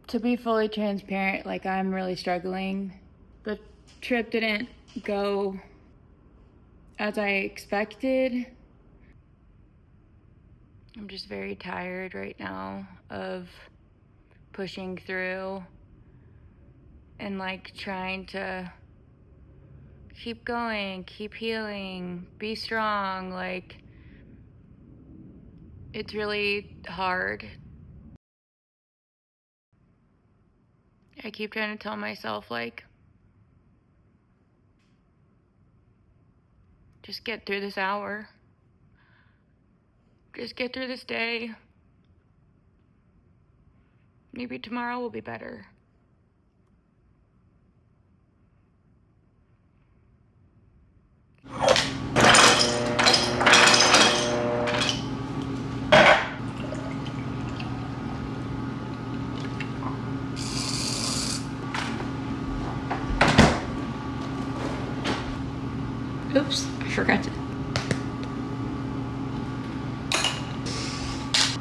To be fully transparent, like, I'm really struggling. The trip didn't go as I expected. I'm just very tired right now of pushing through and like trying to keep going, keep healing, be strong. Like, it's really hard. I keep trying to tell myself, like, just get through this hour. Just get through this day. Maybe tomorrow will be better. Oops, I forgot to.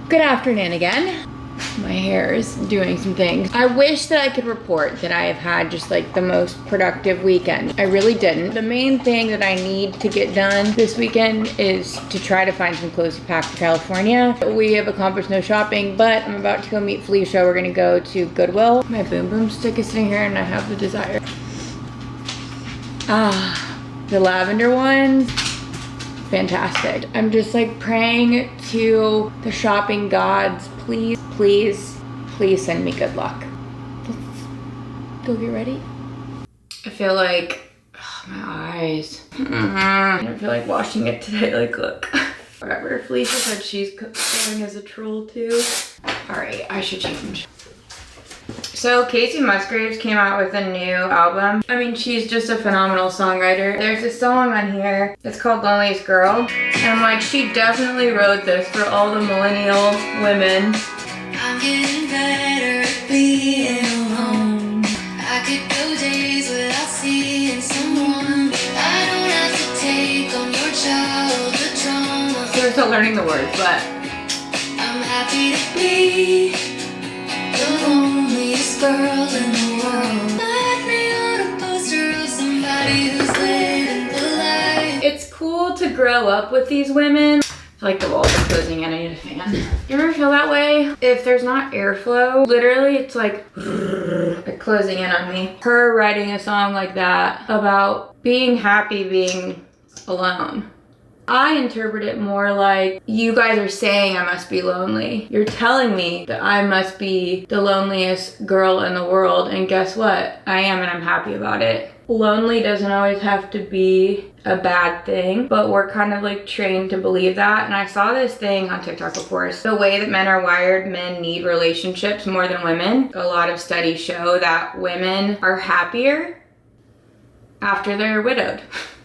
Good afternoon again. My hair is doing some things. I wish that I could report that I have had just like the most productive weekend. I really didn't. The main thing that I need to get done this weekend is to try to find some clothes to pack for California. We have accomplished no shopping, but I'm about to go meet Felicia. We're gonna go to Goodwill. My boom boom stick is sitting here and I have the desire. The lavender ones. Fantastic. I'm just like praying to the shopping gods, please, please, please send me good luck. Let's go get ready. I feel like, my eyes. I don't feel like washing it today, like look. Whatever, Felicia said she's going as a troll too. All right, I should change. So Casey Musgraves came out with a new album. I mean, she's just a phenomenal songwriter. There's a song on here, it's called Loneliest Girl. And I'm like, she definitely wrote this for all the millennial women. I'm getting better at being alone. I could go days without seeing someone. I don't have to take on your childhood trauma. So we're still learning the words, but I'm happy to be the loneliest girl in the world. Let me on a poster of somebody who's living the life. It's cool to grow up with these women. I feel like the walls are closing in. I need a fan. You ever feel that way? If there's not airflow, literally it's like closing in on me. Her writing a song like that about being happy being alone. I interpret it more like you guys are saying I must be lonely. You're telling me that I must be the loneliest girl in the world, and guess what? I am, and I'm happy about it. Lonely doesn't always have to be a bad thing, but we're kind of like trained to believe that. And I saw this thing on TikTok, of course. The way that men are wired, men need relationships more than women. A lot of studies show that women are happier after they're widowed.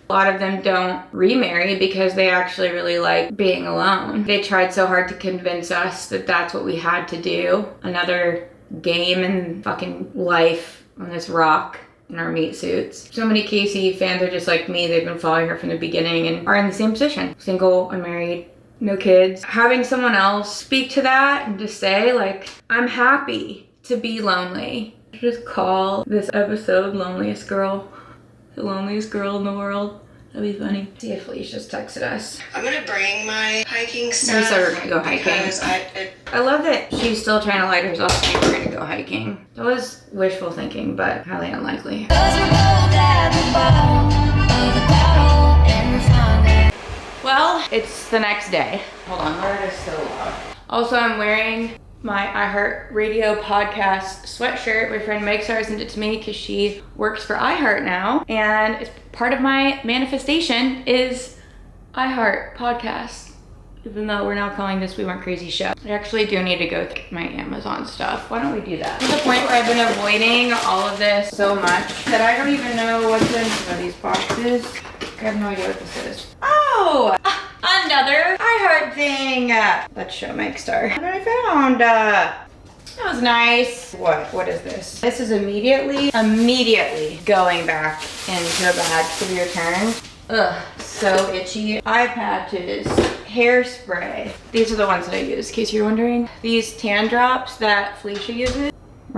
A lot of them don't remarry because they actually really like being alone. They tried so hard to convince us that that's what we had to do. Another game in fucking life on this rock in our meat suits. So many Casey fans are just like me. They've been following her from the beginning and are in the same position. Single, unmarried, no kids. Having someone else speak to that and just say like, I'm happy to be lonely. Just call this episode Loneliest Girl. The loneliest girl in the world. That'd be funny. See if Felicia just texted us. I'm gonna bring my hiking stuff. We said we're gonna go hiking. I love that she's still trying to light herself to we're gonna go hiking. That was wishful thinking, but highly unlikely. Well, it's the next day. Hold on, where is so loud? Also, I'm wearing my iHeartRadio podcast sweatshirt. My friend Meg Star sent it to me because she works for iHeart now. And it's part of my manifestation is iHeart podcast. Even though we're now calling this We Weren't Crazy Show. I actually do need to go through my Amazon stuff. Why don't we do that? To the point where I've been avoiding all of this so much that I don't even know what's in some of these boxes. I have no idea what this is. Oh! Another iHeart thing. Let's show Meg Star. What I found. That was nice. What is this? This is immediately going back into a bag to be returned. Ugh, so itchy. Eye patches, hairspray. These are the ones that I use, in case you're wondering. These tan drops that Felicia uses.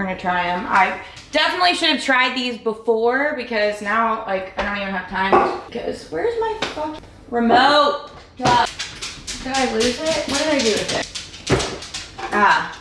We're gonna try them. I definitely should have tried these before because now, like, I don't even have time. Because where's my fucking remote? Did I lose it? What did I do with it? Ah,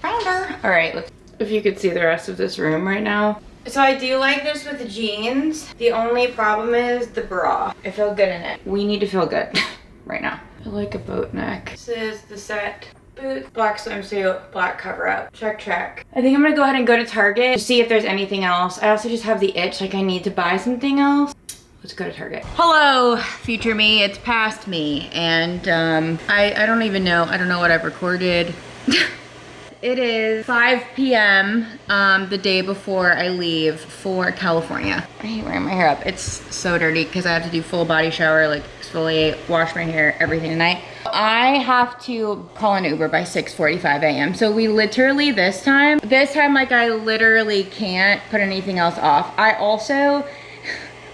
found her. All right, let's. If you could see the rest of this room right now. So I do like this with the jeans. The only problem is the bra. I feel good in it. We need to feel good right now. I like a boat neck. This is the set. Boots, black swimsuit, black cover up. Check, check. I think I'm gonna go ahead and go to Target to see if there's anything else. I also just have the itch, like I need to buy something else. Let's go to Target. Hello, future me. It's past me. And I don't even know. I don't know what I've recorded. It is 5 p.m. The day before I leave for California. I hate wearing my hair up. It's so dirty because I have to do full body shower, like exfoliate, wash my hair, everything tonight. I have to call an Uber by 6:45 a.m. So we literally this time, like I literally can't put anything else off.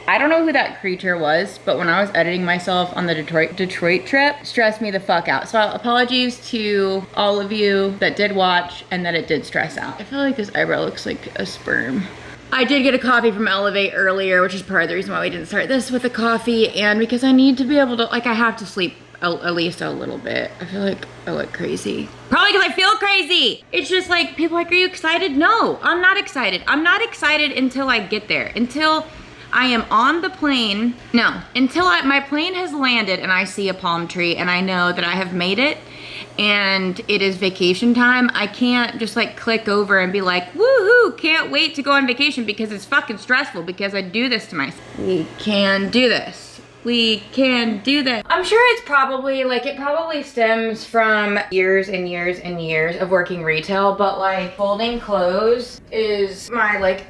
I don't know who that creature was, but when I was editing myself on the Detroit trip, stressed me the fuck out. So apologies to all of you that did watch and that it did stress out. I feel like this eyebrow looks like a sperm. I did get a coffee from Elevate earlier, which is part of the reason why we didn't start this with a coffee, and because I need to be able to, like I have to sleep at least a little bit. I feel like I look crazy. Probably because I feel crazy. It's just like, people are like, are you excited? No, I'm not excited. I'm not excited until I get there. Until I am on the plane. No, until my plane has landed and I see a palm tree and I know that I have made it and it is vacation time. I can't just like click over and be like, woohoo, can't wait to go on vacation, because it's fucking stressful because I do this to myself. We can do this. We can do this. I'm sure it's probably like, it probably stems from years and years and years of working retail, but like folding clothes is my like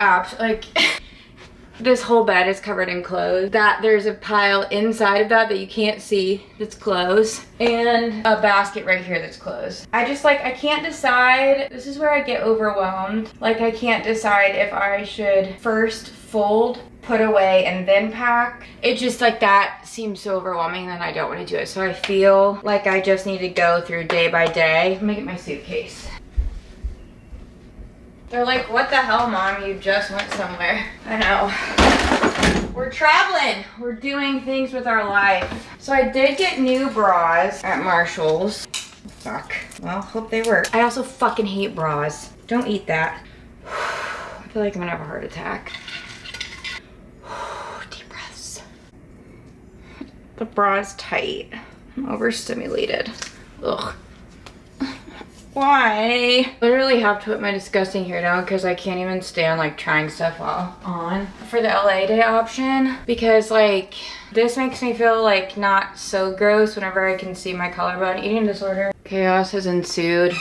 this whole bed is covered in clothes. That there's a pile inside of that you can't see that's clothes, and a basket right here that's clothes. I just like, I can't decide. This is where I get overwhelmed. Like I can't decide if I should first fold, put away, and then pack. It just like, that seems so overwhelming and I don't want to do it. So I feel like I just need to go through day by day. Let me get my suitcase. They're like, what the hell, Mom? You just went somewhere. I know. We're traveling. We're doing things with our life. So I did get new bras at Marshall's. Fuck. Well, hope they work. I also fucking hate bras. Don't eat that. I feel like I'm gonna have a heart attack. Deep breaths. The bra is tight. I'm overstimulated. Ugh. Why? Literally have to put my disgusting hair down because I can't even stand like trying stuff on for the LA day option, because like this makes me feel like not so gross whenever I can see my collarbone. Eating disorder. Chaos has ensued.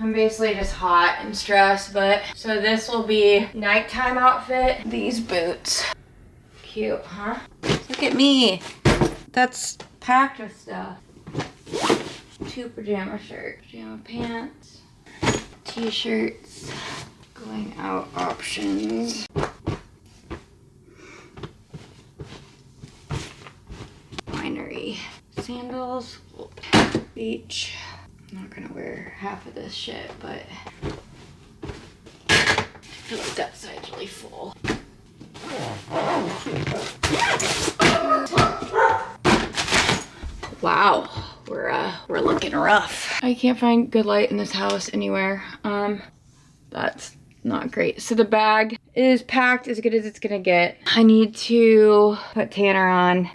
I'm basically just hot and stressed, but so this will be nighttime outfit. These boots. Cute, huh? Look at me. That's packed with stuff. 2 pajama shirts, pajama pants, t-shirts, going out options, winery, sandals, beach. I'm not gonna wear half of this shit, but I feel like that side's really full. Wow. We're looking rough. I can't find good light in this house anywhere. That's not great. So the bag is packed as good as it's gonna get. I need to put Tanner on.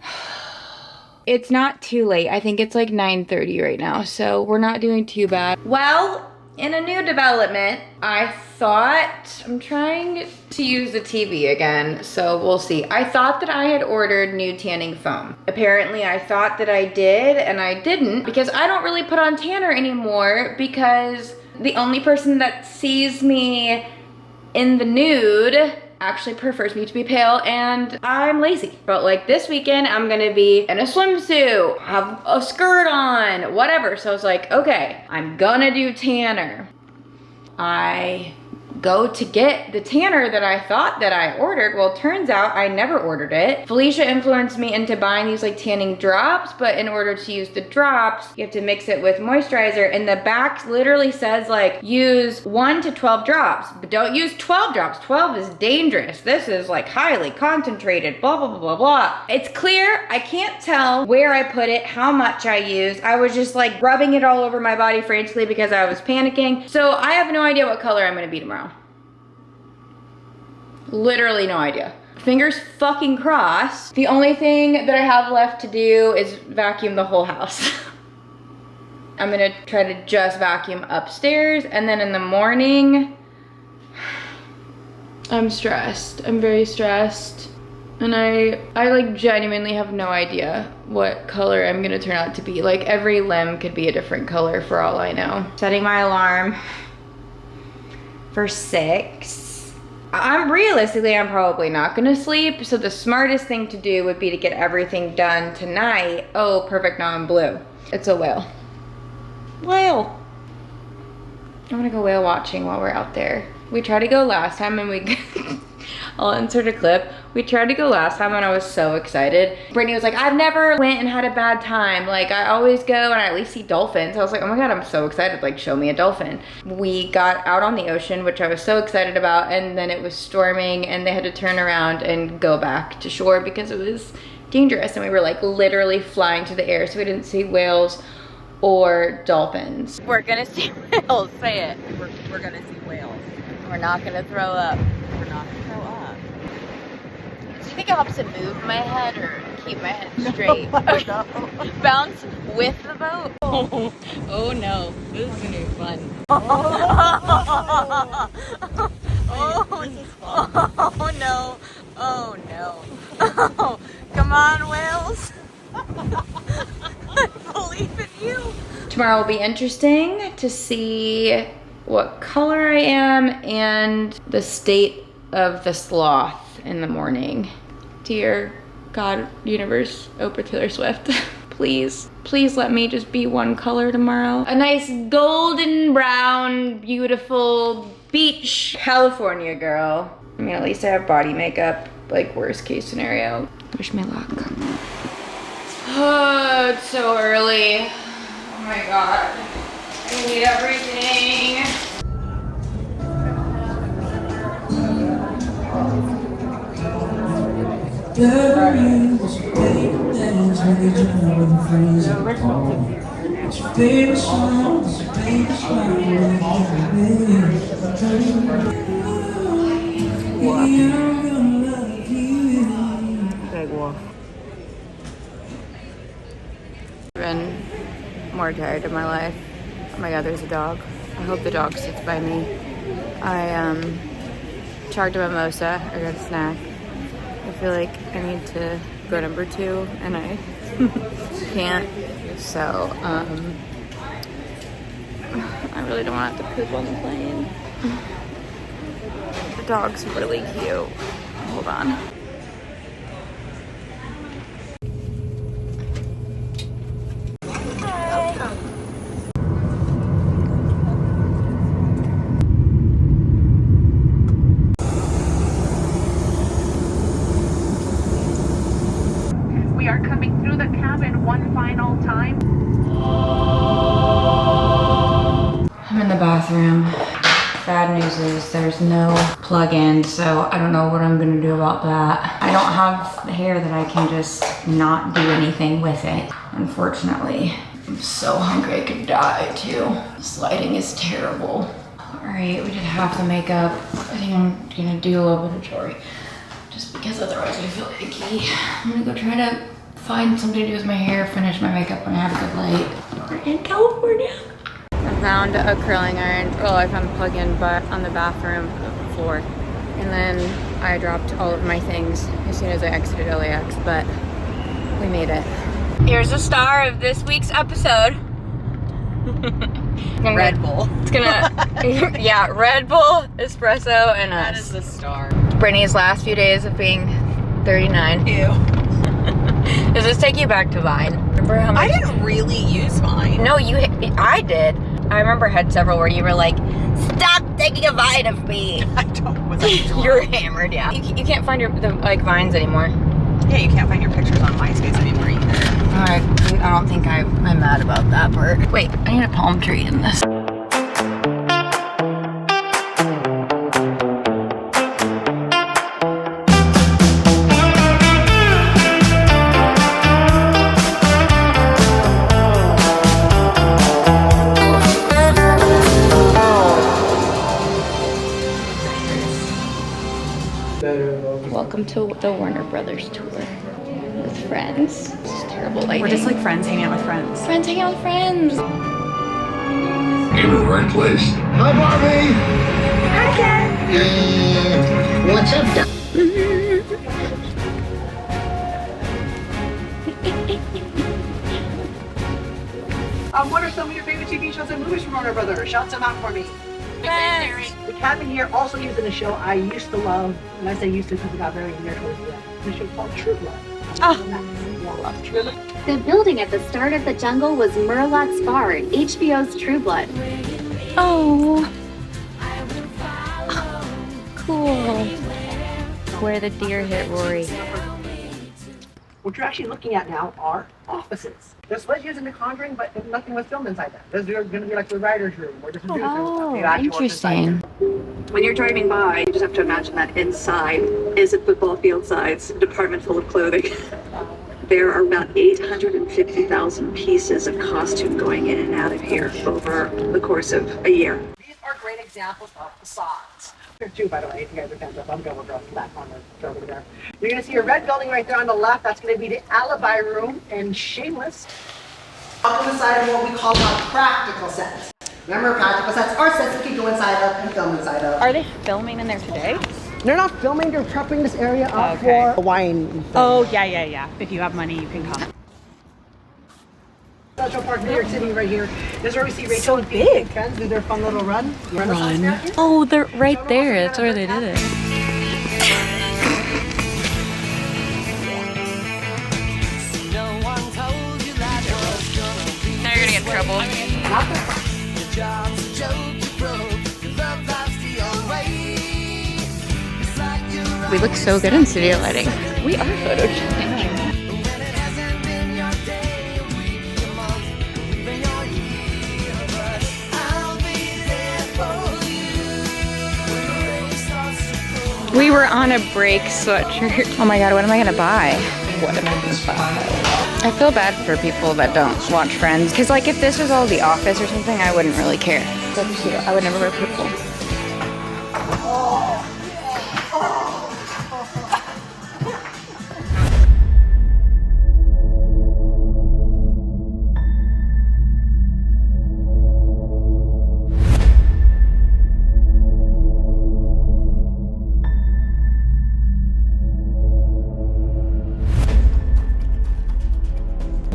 It's not too late. I think it's like 9:30 right now, so we're not doing too bad. Well, in a new development, I thought, I'm trying to use the TV again, so we'll see. I thought that I had ordered new tanning foam. Apparently I thought that I did, and I didn't, because I don't really put on tanner anymore, because the only person that sees me in the nude actually prefers me to be pale, and I'm lazy. But like this weekend, I'm gonna be in a swimsuit, have a skirt on, whatever. So I was like, okay, I'm gonna do tanner. I go to get the tanner that I thought that I ordered. Well, it turns out I never ordered it. Felicia influenced me into buying these like tanning drops, but in order to use the drops, you have to mix it with moisturizer, and the back literally says like use 1 to 12 drops, but don't use 12 drops. 12 is dangerous. This is like highly concentrated, blah, blah, blah, blah, blah. It's clear. I can't tell where I put it, how much I used. I was just like rubbing it all over my body frantically because I was panicking. So I have no idea what color I'm gonna be tomorrow. Literally no idea. Fingers fucking crossed. The only thing that I have left to do is vacuum the whole house. I'm gonna try to just vacuum upstairs, and then in the morning, I'm stressed. I'm very stressed. And I like genuinely have no idea what color I'm gonna turn out to be. Like every limb could be a different color for all I know. Setting my alarm for 6. I'm probably not gonna sleep. So the smartest thing to do would be to get everything done tonight. Oh, perfect, now I'm blue. It's a whale. Whale. I wanna go whale watching while we're out there. We tried to go last time and we, I'll insert a clip. We tried to go last time and I was so excited. Brittany was like, I've never went and had a bad time. Like I always go and I at least see dolphins. I was like, oh my God, I'm so excited. Like show me a dolphin. We got out on the ocean, which I was so excited about. And then it was storming and they had to turn around and go back to shore because it was dangerous. And we were like literally flying to the air. So we didn't see whales or dolphins. We're gonna see whales, say it. We're gonna see whales. We're not gonna throw up. We're not gonna throw up. Do you think it helps to move my head or keep my head straight? No. Bounce with the boat? Oh no, this is gonna be fun. Oh no. Oh no. Oh, come on, whales. I believe in you. Tomorrow will be interesting to see what color I am and the state of the sloth in the morning. Dear God, universe, Oprah Taylor Swift, please let me just be one color tomorrow. A nice golden brown, beautiful beach California girl. I mean, at least I have body makeup, like worst case scenario. Wish me luck. Oh, it's so early. Oh my God. I need everything. Big wolf. Been more tired of my life. Oh my God, there's a dog. I hope the dog sits by me. I chugged a mimosa. I got a snack. I feel like I need to go number 2 and I can't. So I really don't want to have to poop on the plane. The dog's really cute. Hold on. We are coming through the cabin one final time. I'm in the bathroom. Bad news is there's no plug-in, so I don't know what I'm gonna do about that. I don't have hair that I can just not do anything with it, unfortunately. I'm so hungry I could die too. This lighting is terrible. All right, we did half the makeup. I think I'm gonna do a little bit of jewelry just because otherwise I feel icky. I'm gonna go try to find something to do with my hair, finish my makeup when I have a good light. We're in California. I found a curling iron. Well, I found a plug-in but on the bathroom floor. And then I dropped all of my things as soon as I exited LAX, but we made it. Here's the star of this week's episode. Red Bull. It's gonna, yeah, Red Bull, espresso, and That us. is the star. Brittany's last few days of being 39. Ew. Does this take you back to Vine? Remember how much? I didn't really use mine. No, I did. I remember I had several where you were like, stop taking a vine of me. I don't. Was that You're hammered, yeah. You can't find your like vines anymore. Yeah, you can't find your pictures on MySpace anymore either. Alright, I don't think I'm mad about that part. Wait, I need a palm tree in this. Welcome to the Warner Brothers tour with friends. This is terrible lighting. We're just like friends hanging out with friends. Friends hanging out with friends. Came in the right place. Hi, Barbie. Hi, Ken. What's up, Doc? What are some of your favorite TV shows and movies from Warner Brothers? Shout some out for me. The cabin here also used in a show I used to love, and I say used to because it got very near towards the end. The show called True Blood. Oh, love True Blood. The building at the start of the jungle was Murlock's Bar, HBO's True Blood. Oh. Cool. Where the deer hit Rory. What you're actually looking at now are offices. There's ledges in The Conjuring, but nothing was filmed inside them. There's going to be like the writer's room where the producers Oh, the actual interesting. When you're driving by, you just have to imagine that inside is a football field size department full of clothing. There are about 850,000 pieces of costume going in and out of here over the course of a year. These are great examples of facades. There are two, by the way, if you guys are fans of. I'm going across the back corner over there. You're going to see a red building right there on the left. That's going to be the Alibi Room and Shameless. Up on the side of what we call our practical sets. Remember, practical sets are sets that can go inside of and film inside of. Are they filming in there today? They're not filming, they're prepping this area up Okay. for wine. Oh, yeah. If you have money, you can come. Central Park, New York City, right here. This is where we see Rachel and Pete and friends do their fun little run. Run. Oh, they're right there. That's where they did it. Now you're gonna get in trouble. We look so good in studio lighting. We are photogenic. We were on a break sweatshirt. Oh my god, what am I gonna buy? What am I gonna buy? I feel bad for people that don't watch Friends. Because like if this was all The Office or something, I wouldn't really care. So cute. I would never wear purple.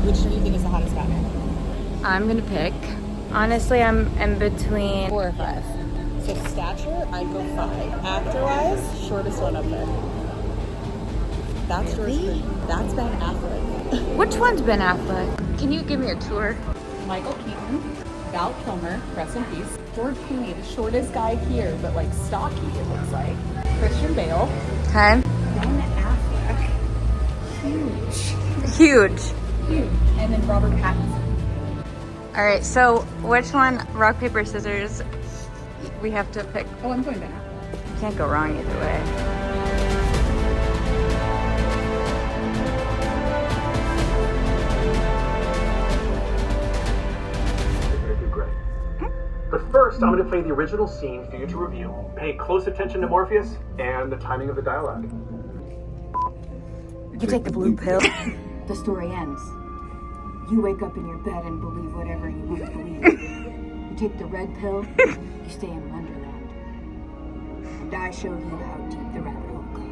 Which do you think is the hottest Batman? I'm gonna pick. Honestly, I'm in between 4 or 5. So stature, I'd go 5. Actor-wise, shortest one up there. That's George Clooney. That's Ben Affleck. Which one's Ben Affleck? Can you give me a tour? Michael Keaton, Val Kilmer, rest in peace. George Clooney, the shortest guy here, but like stocky, it looks like. Christian Bale. Okay. Ben Affleck. Huge. Huge. Huge. And then Robert Pattinson. All right, so which one? Rock, paper, scissors. We have to pick. Oh, I'm going Ben Affleck. Can't go wrong either way. But first, I'm going to play the original scene for you to review. Pay close attention to Morpheus and the timing of the dialogue. You take the blue pill. The story ends. You wake up in your bed and believe whatever you want to believe. You take the red pill, you stay in Wonderland. And I show you how deep the rabbit hole goes.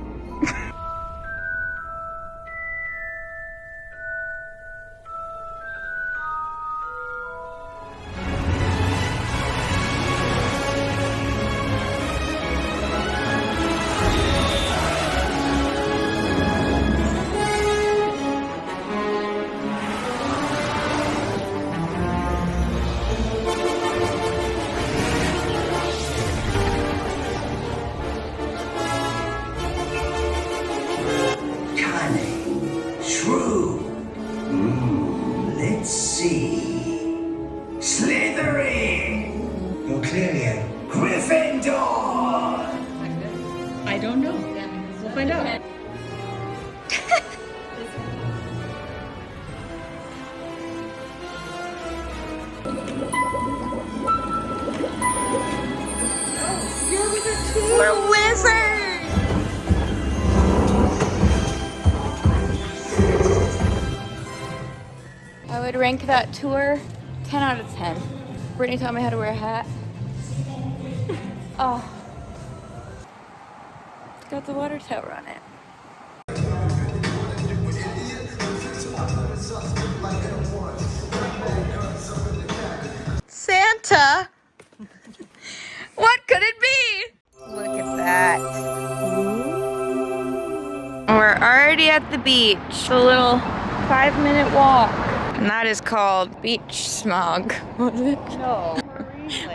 would rank that tour 10 out of 10. Brittany taught me how to wear a hat. Oh. It's got the water tower on it. Santa? What could it be? Look at that. We're already at the beach. A little 5-minute walk. And that is called beach smog. What is it? No.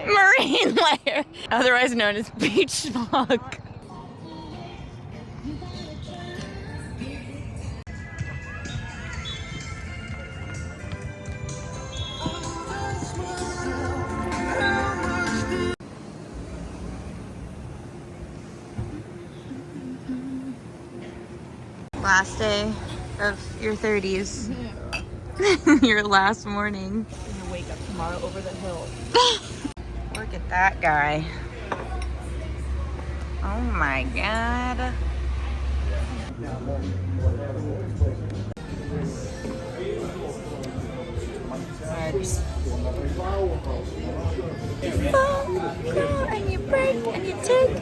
Marine layer. Otherwise known as beach smog. Last day of your 30s. Your last morning. I'm gonna wake up tomorrow over the hill. Look at that guy. Oh my god. Marks. You fall, grow, and you break, and you take.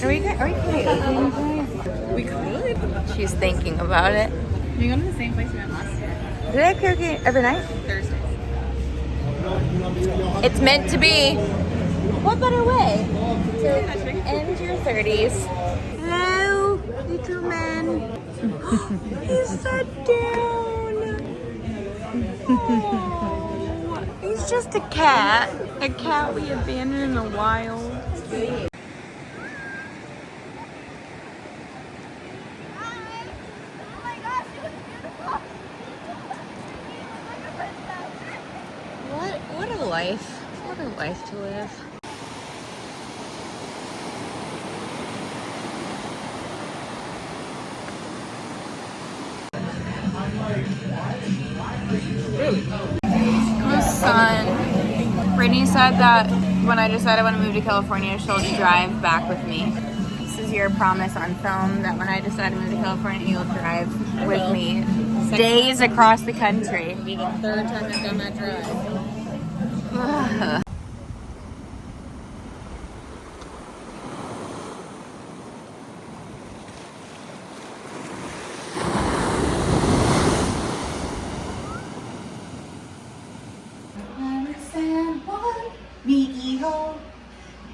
Are we cooking? We could. She's thinking about it. We go to the same place we went last year. Did I cook it every night? Thursdays. It's meant to be. What better way to end your 30s? Hello, little man. He sat down. Oh, he's just a cat. A cat we abandoned in the wild. What a life. What a life to live. The sun. Brittany said that when I decide I want to move to California, she'll drive back with me. This is your promise on film that when I decide to move to California, you'll drive with me. Days across the country. It'll be the third time I've done that drive.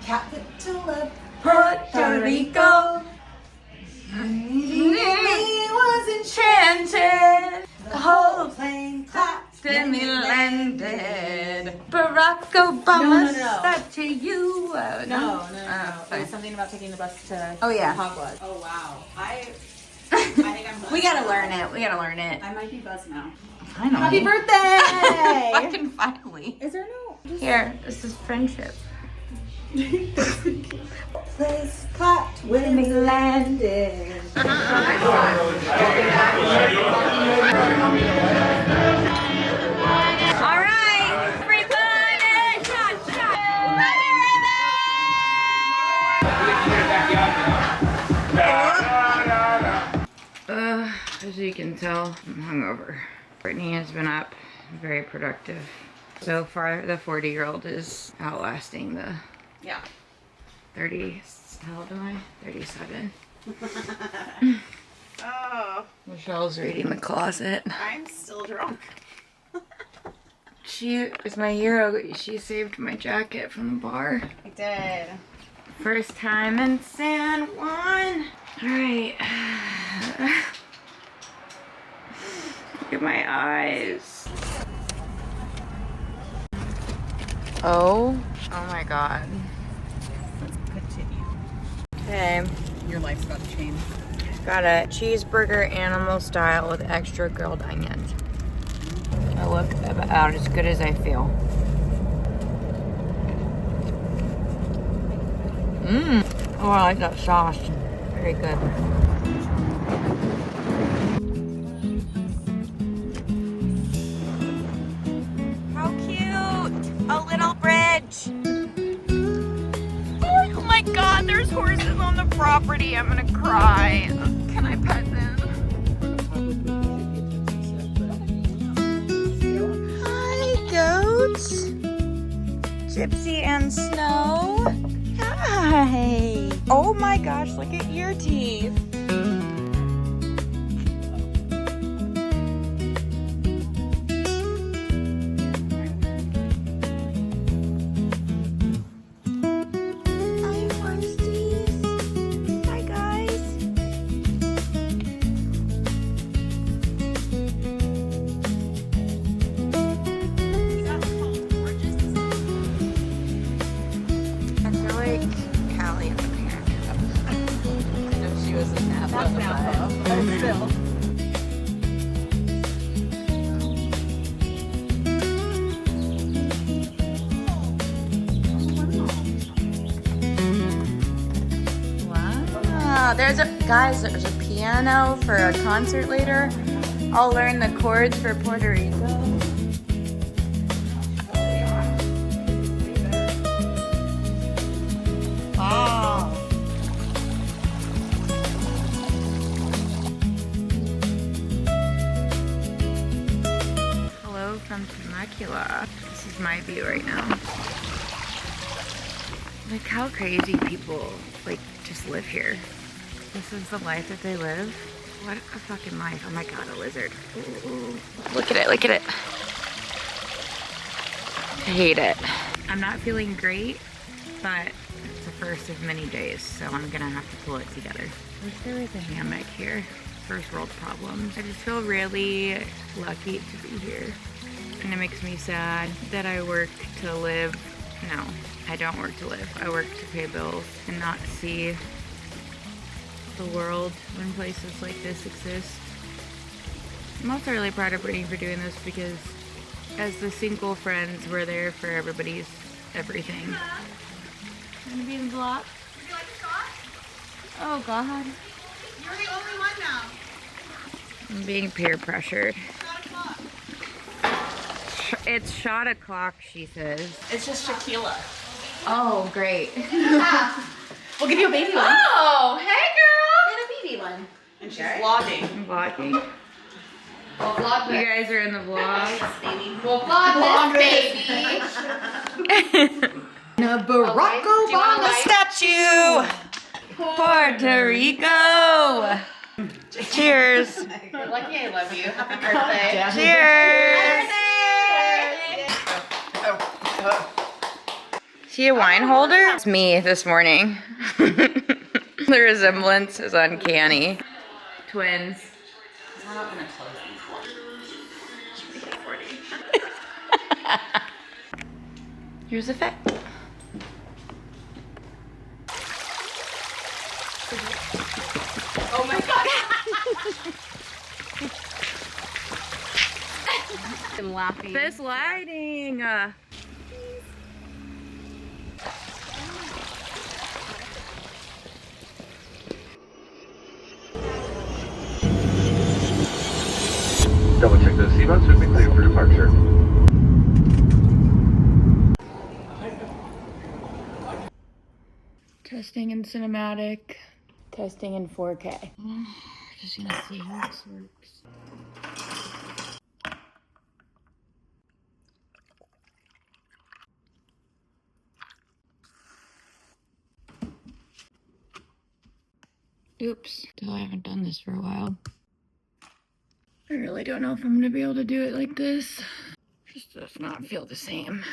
Capital of Puerto Rico. He was enchanted. The whole plane clapped Then we landed. Barack Obama said to you. No. It was something about taking the bus to Hogwarts. Oh wow. I think I'm buzzed. We gotta learn it. We gotta learn it. I might be buzzed now. Finally. Happy birthday! Fucking finally. Is there no? Here, this is friendship. place clapped when we landed. All right, everybody, as you can tell, I'm hungover. Brittany has been up, very productive. So far, the 40-year-old is outlasting the 30. How old am I? 37. Oh, Michelle's reading the closet. I'm still drunk. She is my hero. She saved my jacket from the bar. I did. First time in San Juan. All right. Look at my eyes. Oh my God. Let's continue. Okay. Your life's about to change. Got a cheeseburger animal style with extra grilled onions. I look about as good as I feel. Oh, I like that sauce. Very good. How cute! A little bridge. Oh my God, there's horses on the property. I'm gonna cry. Can I pet them? Gypsy and Snow. Hi. Oh my gosh, look at your teeth. There's a piano for a concert later. I'll learn the chords for Puerto Rico. Wow. Hello from Temecula. This is my view right now. Like how crazy people just live here. This is the life that they live. What a fucking life. Oh my god, a lizard. Ooh. Look at it, look at it. I hate it. I'm not feeling great, but it's the first of many days, so I'm gonna have to pull it together. I wish there was a hammock here. First world problems. I just feel really lucky to be here. And it makes me sad that I work to live. No, I don't work to live. I work to pay bills and not see the world when places like this exist. I'm also really proud of Brittany for doing this because as the single friends, we're there for everybody's everything. Wanna be in the vlog? Would you like a shot? Oh god. You're the only one now. I'm being peer pressured. Shot o'clock. It's shot o'clock, she says. It's just tequila. Oh, great. We'll give you a baby one. Oh, hey girl. And a baby one. And she's vlogging. I'm vlogging. We'll vlog You guys are in the vlog. We'll vlog this, baby. A Barack Obama statue. Puerto Rico. Cheers. You're lucky I love you. Happy birthday. Cheers. See a wine holder? It's me this morning. The resemblance is uncanny. Twins. We're not gonna close these. Here's a fact. Oh my god. I'm laughing. This lighting. Double check those seatbelts. We've been cleared for departure. Testing in cinematic. Testing in 4K. Just gonna see how this works. Oops. Still haven't done this for a while. I really don't know if I'm gonna be able to do it like this. Just does not feel the same.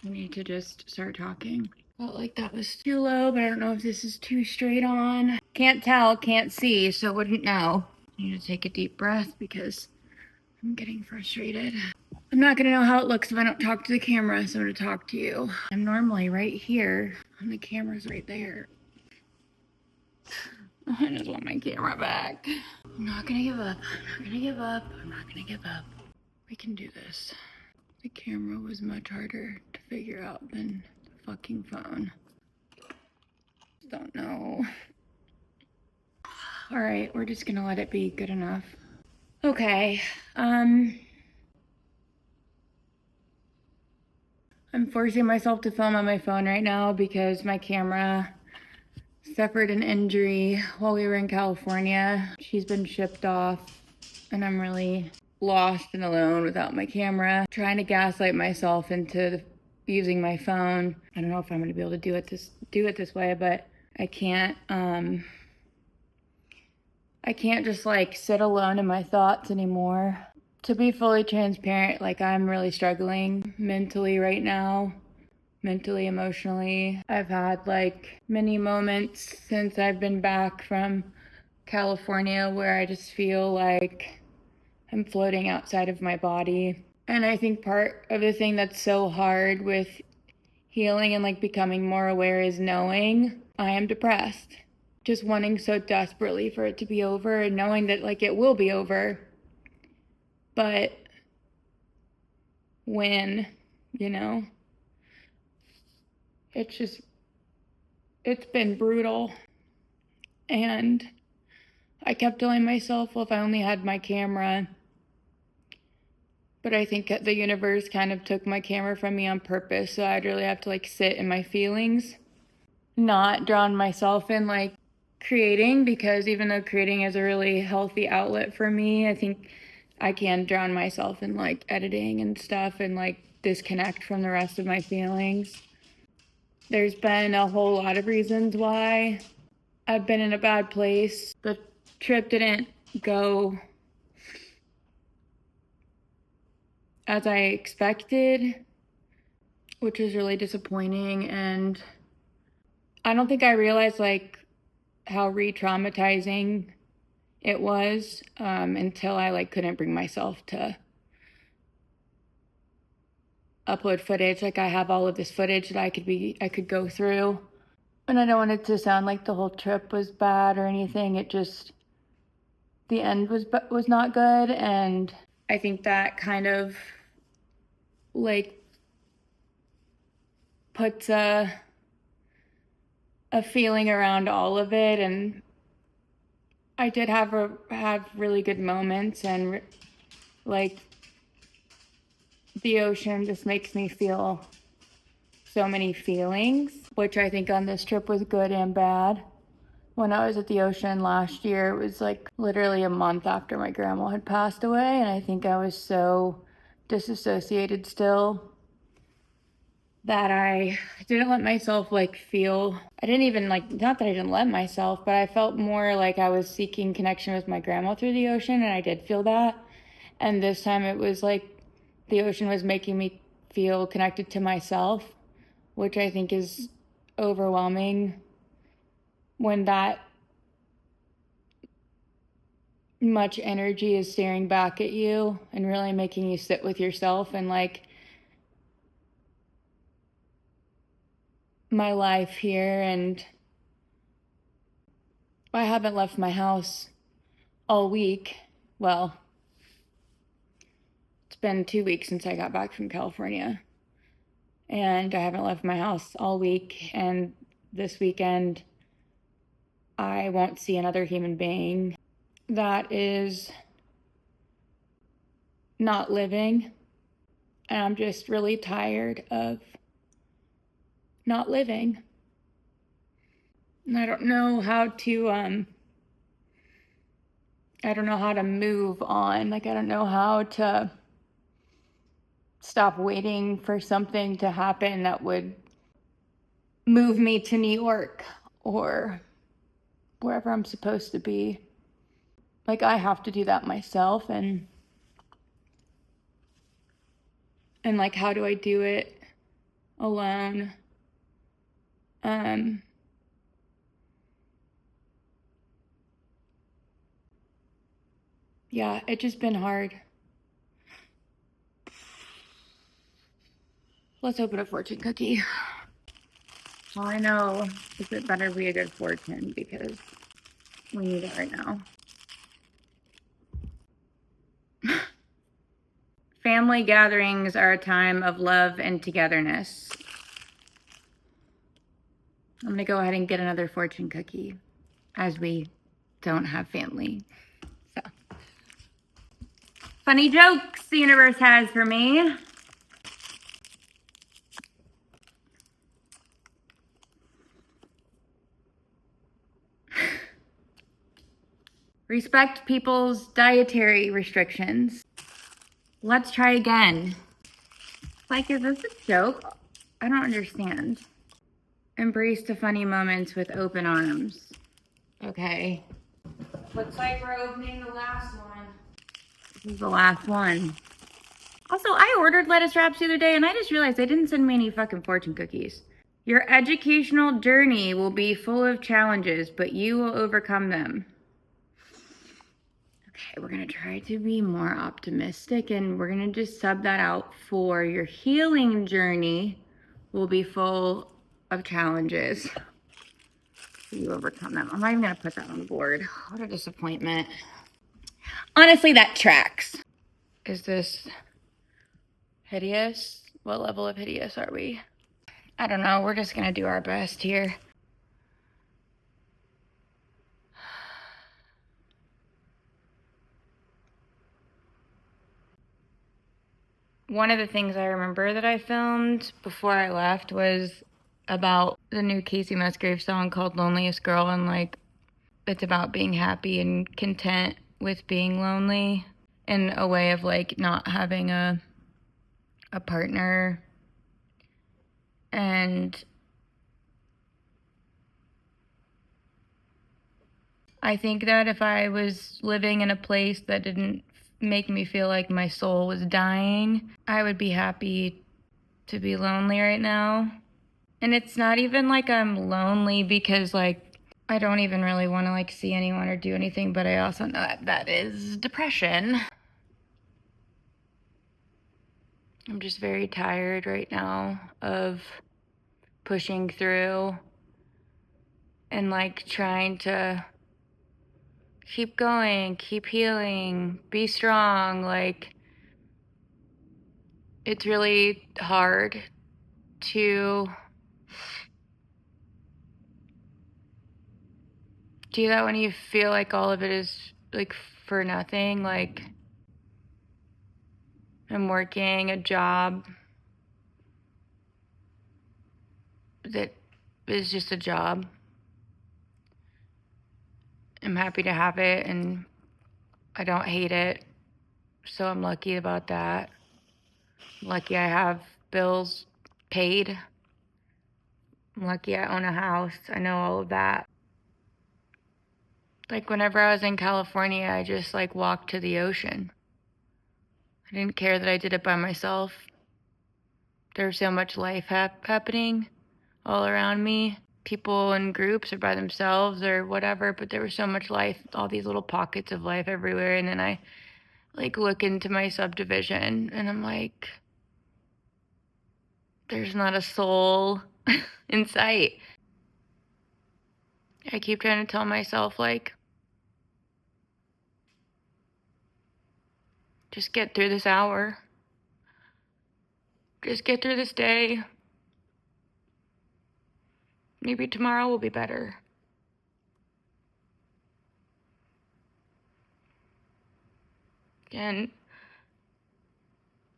I need to just start talking. Felt like that was too low, but I don't know if this is too straight on. Can't tell, can't see, so wouldn't know. I need to take a deep breath because I'm getting frustrated. I'm not gonna know how it looks if I don't talk to the camera, so I'm gonna talk to you. I'm normally right here, and the camera's right there. I just want my camera back. I'm not gonna give up. I'm not gonna give up. I'm not gonna give up. We can do this. The camera was much harder to figure out than the fucking phone. Don't know. All right, we're just gonna let it be good enough. Okay, I'm forcing myself to film on my phone right now because my camera suffered an injury while we were in California. She's been shipped off and I'm really lost and alone without my camera, trying to gaslight myself into using my phone. I don't know if I'm gonna be able to do it this way, but I can't just like sit alone in my thoughts anymore. To be fully transparent, like I'm really struggling mentally right now, mentally, emotionally. I've had like many moments since I've been back from California where I just feel like I'm floating outside of my body. And I think part of the thing that's so hard with healing and like becoming more aware is knowing I am depressed. Just wanting so desperately for it to be over and knowing that like it will be over. But when, you know, it's been brutal. And I kept telling myself, well, if I only had my camera. But I think the universe kind of took my camera from me on purpose, so I'd really have to like sit in my feelings, not drown myself in like creating, because even though creating is a really healthy outlet for me, I think I can drown myself in like editing and stuff and like disconnect from the rest of my feelings. There's been a whole lot of reasons why I've been in a bad place. The trip didn't go as I expected, which was really disappointing. And I don't think I realized like how re-traumatizing it was until I like couldn't bring myself to upload footage. Like I have all of this footage that I could go through, and I don't want it to sound like the whole trip was bad or anything. It just, the end was not good, and I think that kind of like puts a feeling around all of it. And I did have really good moments, and like the ocean just makes me feel so many feelings, which I think on this trip was good and bad. When I was at the ocean last year, it was like literally a month after my grandma had passed away, and I think I was so disassociated still that I didn't let myself like feel, I didn't even like, not that I didn't let myself, but I felt more like I was seeking connection with my grandma through the ocean, and I did feel that. And this time it was like the ocean was making me feel connected to myself, which I think is overwhelming when that much energy is staring back at you and really making you sit with yourself. And like my life here, and I haven't left my house all week. Well, it's been 2 weeks since I got back from California, and I haven't left my house all week. And this weekend I won't see another human being. That is not living, and I'm just really tired of not living. And I don't know how to move on. Like I don't know how to stop waiting for something to happen that would move me to New York or wherever I'm supposed to be. Like I have to do that myself, and like how do I do it alone? Yeah, it's just been hard. Let's open a fortune cookie. Well, I know it better be a good fortune because we need it right now. Family gatherings are a time of love and togetherness. I'm gonna go ahead and get another fortune cookie as we don't have family. So, funny jokes the universe has for me. Respect people's dietary restrictions. Let's try again. Like, is this a joke? I don't understand. Embrace the funny moments with open arms. Okay. Looks like we're opening the last one. This is the last one. Also, I ordered lettuce wraps the other day and I just realized they didn't send me any fucking fortune cookies. Your educational journey will be full of challenges, but you will overcome them. Okay, we're gonna try to be more optimistic and we're gonna just sub that out for your healing journey will be full of challenges. You overcome them. I'm not even gonna put that on the board. What a disappointment. Honestly, that tracks. Is this hideous? What level of hideous are we? I don't know. We're just gonna do our best here. One of the things I remember that I filmed before I left was about the new Casey Musgrave song called Loneliest Girl, and like it's about being happy and content with being lonely in a way of like not having a partner. And I think that if I was living in a place that didn't make me feel like my soul was dying, I would be happy to be lonely right now. And it's not even like I'm lonely because like I don't even really want to like see anyone or do anything, but I also know that is depression. I'm just very tired right now of pushing through and like trying to keep going, keep healing, be strong. Like, it's really hard to do that when you feel like all of it is like for nothing. Like, I'm working a job that is just a job. I'm happy to have it and I don't hate it. So I'm lucky about that. I'm lucky I have bills paid. I'm lucky I own a house. I know all of that. Like whenever I was in California, I just like walked to the ocean. I didn't care that I did it by myself. There was so much life happening all around me. People in groups or by themselves or whatever, but there was so much life, all these little pockets of life everywhere. And then I like look into my subdivision and I'm like, there's not a soul in sight. I keep trying to tell myself like, just get through this hour. Just get through this day. Maybe tomorrow will be better. And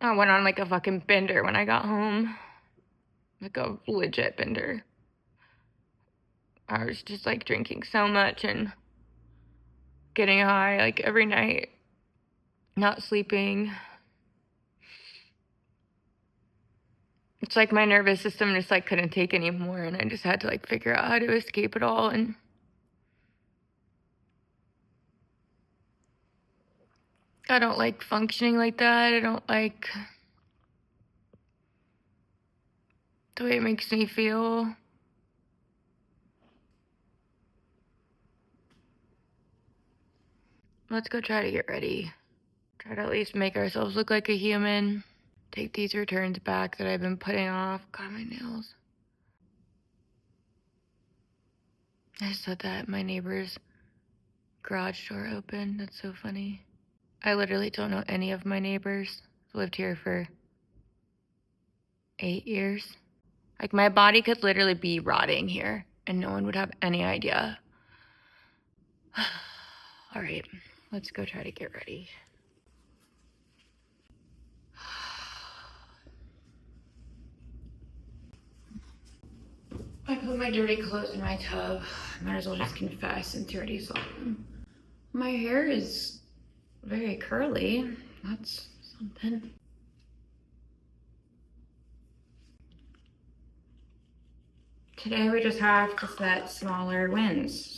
I went on like a fucking bender when I got home. Like a legit bender. I was just like drinking so much and getting high like every night. Not sleeping. It's like my nervous system just like couldn't take anymore and I just had to like figure out how to escape it all. And I don't like functioning like that. I don't like the way it makes me feel. Let's go try to get ready. Try to at least make ourselves look like a human. Take these returns back that I've been putting off. God, my nails. I said that my neighbor's garage door opened. That's so funny. I literally don't know any of my neighbors. I've lived here for 8 years. Like my body could literally be rotting here and no one would have any idea. All right, let's go try to get ready. I put my dirty clothes in my tub. Might as well just confess since you already saw them. My hair is very curly. That's something. Today we just have to set smaller wins.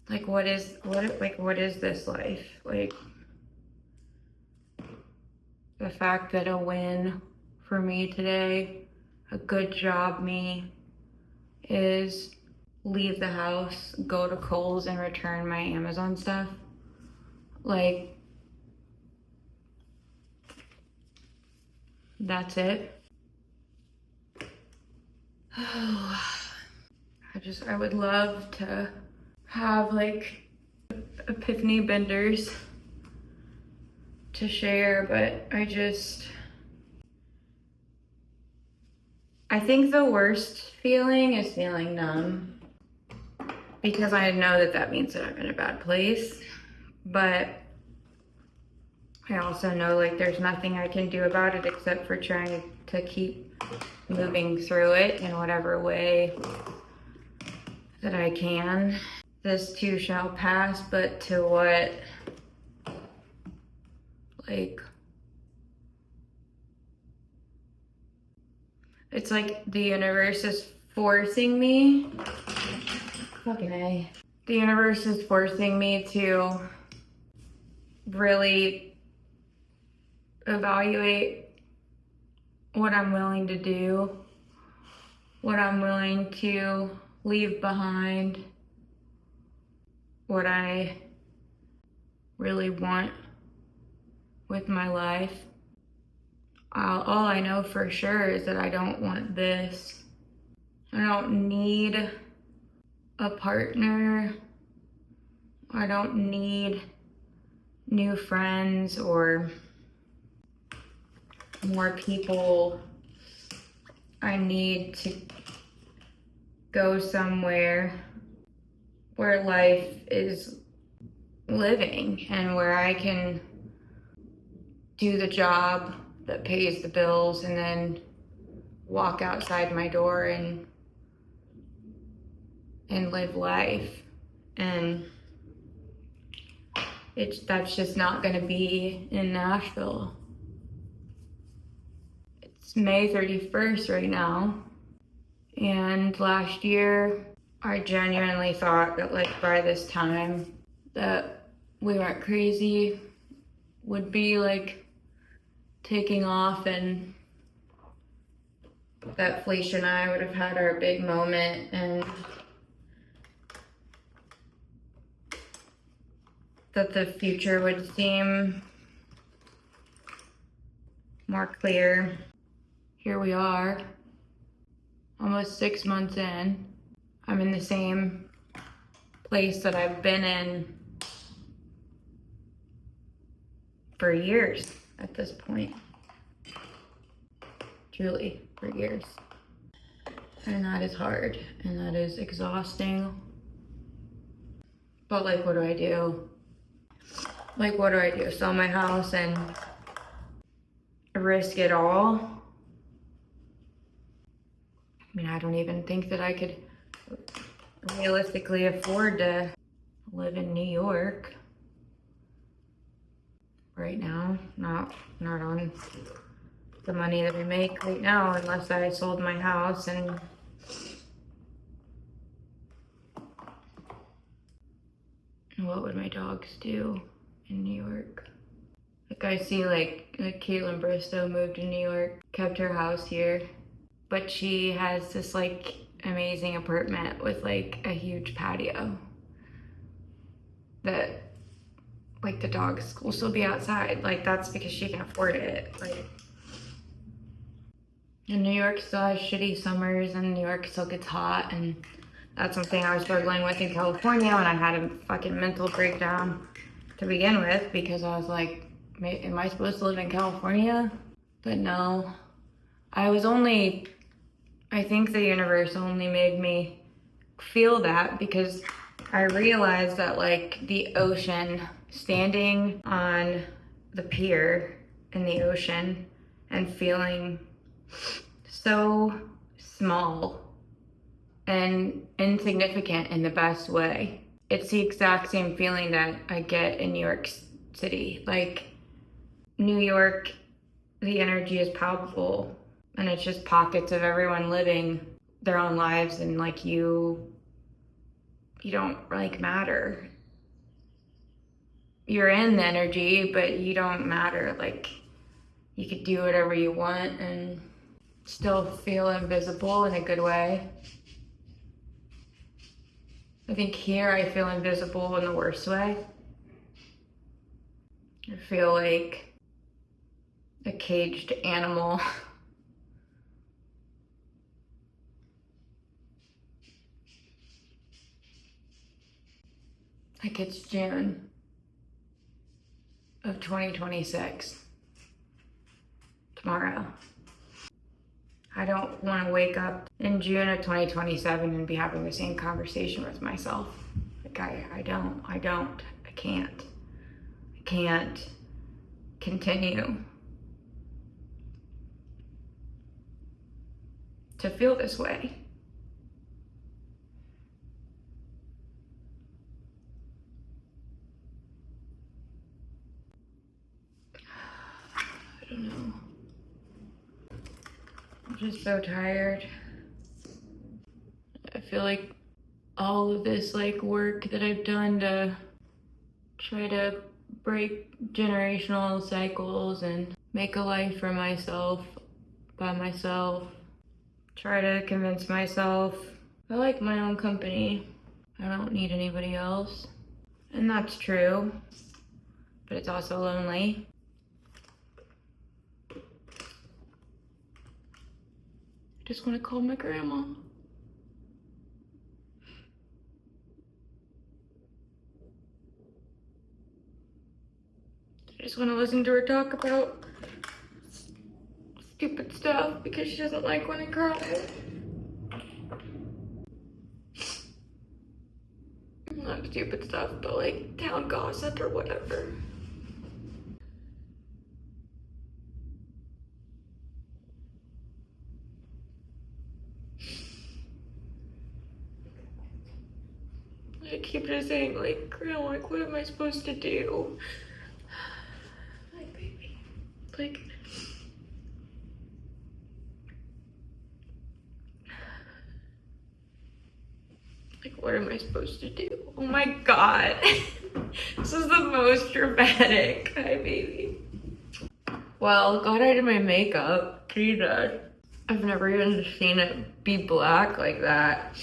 Like what is this life? Like the fact that a win for me today, a good job me, is leave the house, go to Kohl's and return my Amazon stuff. Like, that's it. I would love to have like epiphany benders to share, but I think the worst feeling is feeling numb, because I know that means that I'm in a bad place, but I also know like there's nothing I can do about it except for trying to keep moving through it in whatever way that I can. This too shall pass, but to what? Like, it's like the universe is forcing me. Fucking A. The universe is forcing me to really evaluate what I'm willing to do, what I'm willing to leave behind, what I really want with my life. All I know for sure is that I don't want this. I don't need a partner. I don't need new friends or more people. I need to go somewhere where life is living and where I can do the job that pays the bills and then walk outside my door and live life. And that's just not gonna be in Nashville. It's May 31st right now, and last year I genuinely thought that like by this time that We Weren't Crazy would be like taking off, and that Felicia and I would have had our big moment, and that the future would seem more clear. Here we are, almost 6 months in. I'm in the same place that I've been in for years at this point. Truly, for years. And that is hard, and that is exhausting. But like, what do I do? Like, what do I do? Sell my house and risk it all? I mean, I don't even think that I could realistically afford to live in New York right now. Not on the money that we make right now, unless I sold my house. And what would my dogs do in New York? Like, I see like Caitlin Bristow moved to New York, kept her house here, but she has this like amazing apartment with like a huge patio that like the dogs will still be outside. Like, that's because she can afford it. Like, and New York still has shitty summers, and New York still gets hot, and that's something I was struggling with in California when I had a fucking mental breakdown to begin with, because I was like, am I supposed to live in California? But no, I think the universe only made me feel that because I realized that like the ocean, standing on the pier in the ocean and feeling so small and insignificant in the best way. It's the exact same feeling that I get in New York City. Like, New York, the energy is palpable, and it's just pockets of everyone living their own lives, and like you don't like matter. You're in the energy, but you don't matter. Like, you could do whatever you want and still feel invisible in a good way. I think here I feel invisible in the worst way. I feel like a caged animal. Like it's June of 2026. Tomorrow. I don't want to wake up in June of 2027 and be having the same conversation with myself. Like I can't continue to feel this way. I don't know. I'm just so tired. I feel like all of this like work that I've done to try to break generational cycles and make a life for myself, by myself, try to convince myself I like my own company. I don't need anybody else. And that's true, but it's also lonely. I just want to call my grandma. I just want to listen to her talk about stupid stuff because she doesn't like when I cry. Not stupid stuff, but like town gossip or whatever. I keep just saying, like, Grandma, like, what am I supposed to do? Like, baby, like, what am I supposed to do? Oh my God. This is the most dramatic. Hi, baby. Well, glad I did my makeup. Jesus. I've never even seen it be black like that.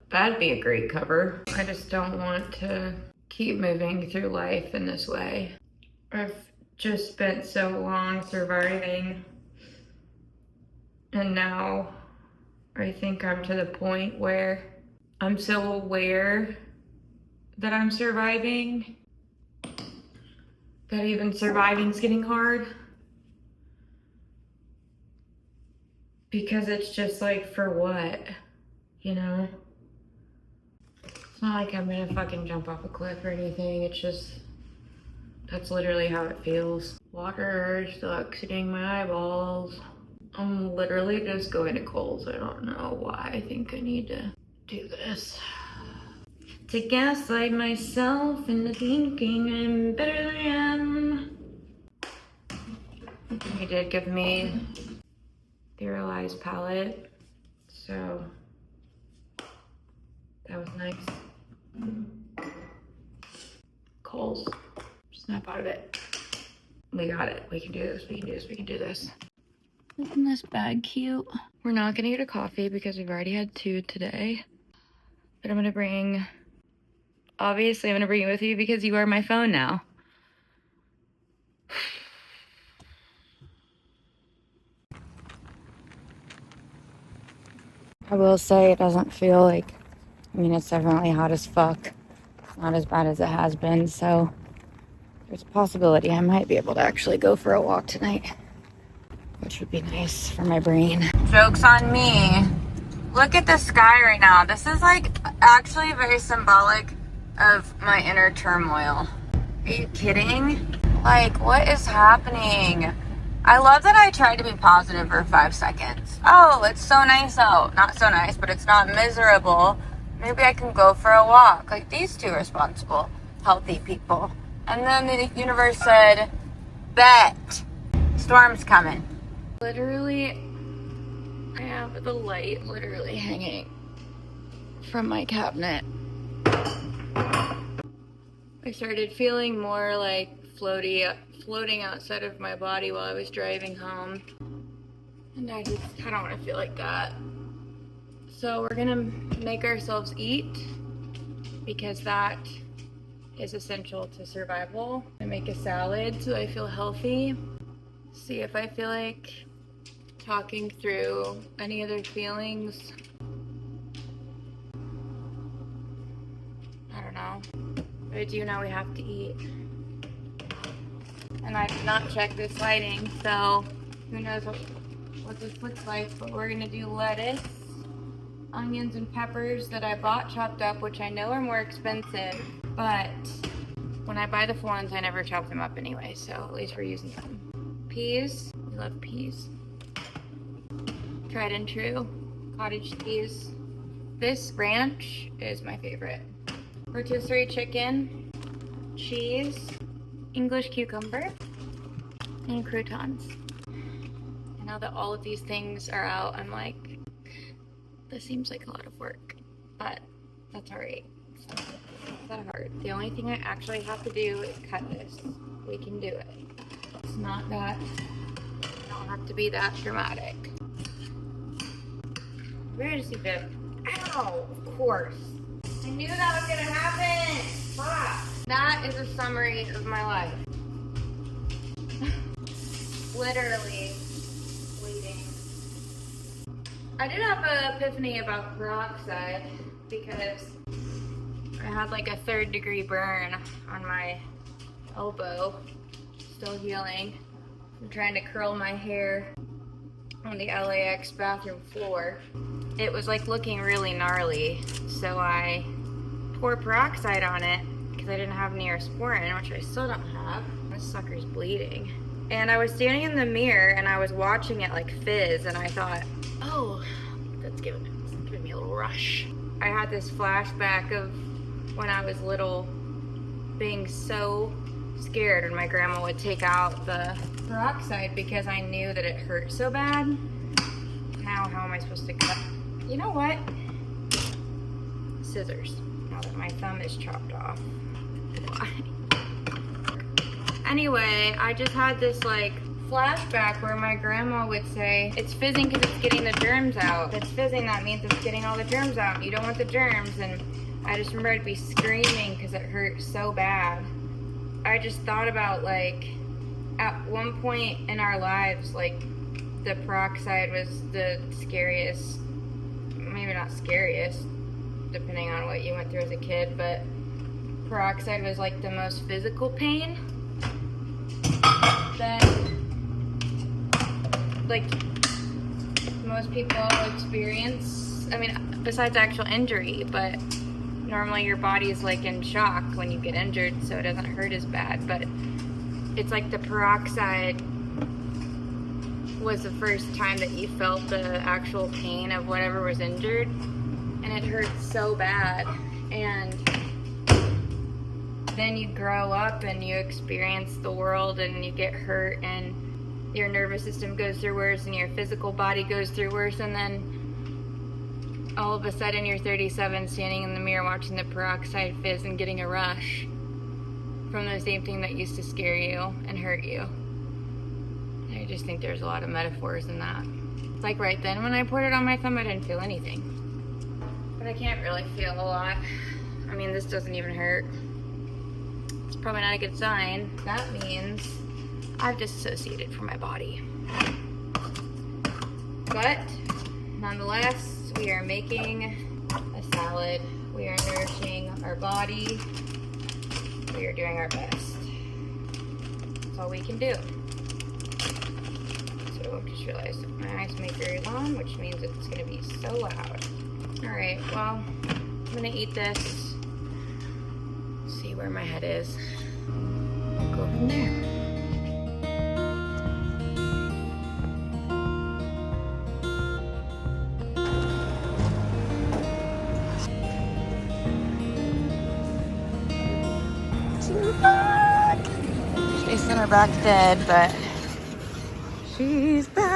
That'd be a great cover. I just don't want to keep moving through life in this way. I've just spent so long surviving, and now I think I'm to the point where I'm so aware that I'm surviving that even surviving's getting hard. Because it's just like, for what? You know? It's not like I'm gonna fucking jump off a cliff or anything. It's just, that's literally how it feels. Water is still exiting my eyeballs. I'm literally just going to Kohl's. I don't know why I think I need to do this. To gaslight myself into thinking I'm better than I am. He did give me the Realize palette, so that was nice. Kohl's, snap out of it. We got it. We can do this. We can do this. We can do this. Isn't this bag cute? We're not gonna get a coffee because we've already had 2 today. But I'm gonna bring, obviously I'm gonna bring it with you because you are my phone now. I will say it doesn't feel like, I mean, it's definitely hot as fuck. It's not as bad as it has been, so there's a possibility I might be able to actually go for a walk tonight, which would be nice for my brain. Joke's on me. Look at the sky right now. This is like actually very symbolic of my inner turmoil. Are you kidding? Like, what is happening? I love that I tried to be positive for 5 seconds. Oh, it's so nice out. Not so nice, but it's not miserable. Maybe I can go for a walk. Like these two responsible, healthy people. And then the universe said, bet. Storm's coming. Literally, I have the light literally hanging from my cabinet. I started feeling more like floating outside of my body while I was driving home. And I don't want to feel like that. So we're gonna make ourselves eat because that is essential to survival. I make a salad so I feel healthy. See if I feel like talking through any other feelings. I don't know. But I do know we have to eat. And I did not check this lighting, so who knows what this looks like. But we're gonna do lettuce, onions, and peppers that I bought chopped up, which I know are more expensive. But when I buy the full ones, I never chop them up anyway, so at least we're using them. Peas, we love peas. Tried and true, cottage cheese. This ranch is my favorite. Rotisserie chicken, cheese, English cucumber, and croutons. And now that all of these things are out, I'm like, this seems like a lot of work, but that's all right. It's not that hard. The only thing I actually have to do is cut this. We can do it. It's not that, it don't have to be that dramatic. Where does he live? Ow, of course. I knew that was gonna happen. Fuck. That is a summary of my life. Literally bleeding. I did have an epiphany about peroxide because I had like a 3rd-degree burn on my elbow, still healing. I'm trying to curl my hair on the LAX bathroom floor. It was like looking really gnarly, so I poured peroxide on it because I didn't have Neosporin, which I still don't have. This sucker's bleeding. And I was standing in the mirror and I was watching it like fizz, and I thought, oh, that's giving me a little rush. I had this flashback of when I was little, being so scared when my grandma would take out the peroxide because I knew that it hurt so bad. Now how am I supposed to cut? You know what? Scissors. Now that my thumb is chopped off. Why? Anyway, I just had this like flashback where my grandma would say, it's fizzing because it's getting the germs out. If it's fizzing, that means it's getting all the germs out. You don't want the germs. And I just remember I'd be screaming because it hurt so bad. I just thought about like, at one point in our lives, like the peroxide was the scariest, maybe not scariest, depending on what you went through as a kid, but peroxide was like the most physical pain that like most people experience. I mean, besides actual injury, but normally your body is like in shock when you get injured, so it doesn't hurt as bad. But it's like the peroxide was the first time that you felt the actual pain of whatever was injured, and it hurt so bad. And then you grow up and you experience the world and you get hurt and your nervous system goes through worse and your physical body goes through worse, and then all of a sudden you're 37 standing in the mirror watching the peroxide fizz and getting a rush from the same thing that used to scare you and hurt you. I just think there's a lot of metaphors in that. Like right then when I poured it on my thumb, I didn't feel anything. But I can't really feel a lot. I mean, this doesn't even hurt. It's probably not a good sign. That means I've disassociated from my body. But nonetheless, we are making a salad. We are nourishing our body. We are doing our best. That's all we can do. So just realized my ice maker is on, which means it's gonna be so loud. All right, well, I'm gonna eat this, see where my head is, go from there. She's back. They sent her back dead, but she's back.